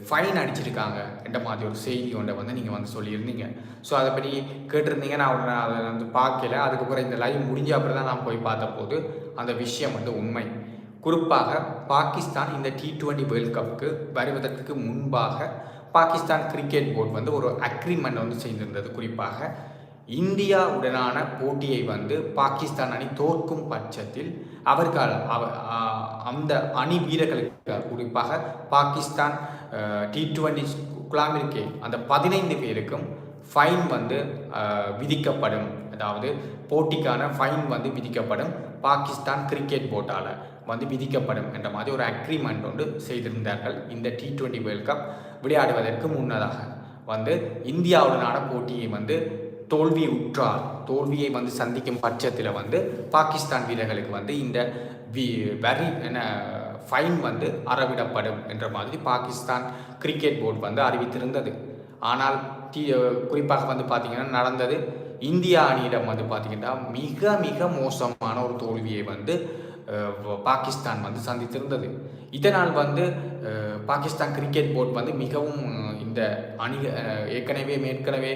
Fine அடிச்சிருக்காங்க என்ற மாதிரி ஒரு செய்தி ஒன்றை வந்து நீங்கள் வந்து சொல்லியிருந்தீங்க. ஸோ அதை பற்றி கேட்டிருந்தீங்க. நான் அதை வந்து பார்க்கல. அதுக்கப்புறம் இந்த லைவ் முடிஞ்ச அப்புறம் தான் நான் போய் பார்த்தபோது அந்த விஷயம் வந்து உண்மை. குறிப்பாக பாகிஸ்தான் இந்த T20 வேர்ல்ட் கப்புக்கு வருவதற்கு முன்பாக பாகிஸ்தான் கிரிக்கெட் போர்டு வந்து ஒரு அக்ரிமெண்ட் வந்து செய்திருந்தது. குறிப்பாக இந்தியாவுடனான போட்டியை வந்து பாகிஸ்தான் அணி தோற்கும் பட்சத்தில் அவர்கள் அந்த அணி வீரர்களுக்கு குறிப்பாக பாகிஸ்தான் T20 குழாமிற்கே அந்த 15 பேருக்கும் ஃபைன் வந்து விதிக்கப்படும். அதாவது போட்டிக்கான ஃபைன் வந்து விதிக்கப்படும். பாகிஸ்தான் கிரிக்கெட் போர்ட்டால் வந்து விதிக்கப்படும் என்ற மாதிரி ஒரு அக்ரிமெண்ட் ஒன்று செய்திருந்தார்கள். இந்த T20 வேர்ல்ட் கப் விளையாடுவதற்கு முன்னதாக வந்து இந்தியாவுடனான போட்டியை வந்து தோல்வியை வந்து சந்திக்கும் பட்சத்தில் வந்து பாகிஸ்தான் வீரர்களுக்கு வந்து இந்த ஃபைன் வந்து அறவிடப்படும் என்ற மாதிரி பாகிஸ்தான் கிரிக்கெட் போர்டு வந்து அறிவித்திருந்தது. ஆனால் குறிப்பாக வந்து பார்த்திங்கன்னா நடந்தது இந்தியா அணியிடம் வந்து பார்த்திங்கன்னா மிக மிக மோசமான ஒரு தோல்வியை வந்து பாகிஸ்தான் வந்து சந்தித்திருந்தது. இதனால் வந்து பாகிஸ்தான் கிரிக்கெட் போர்டு வந்து மிகவும் இந்த அணி ஏற்கனவே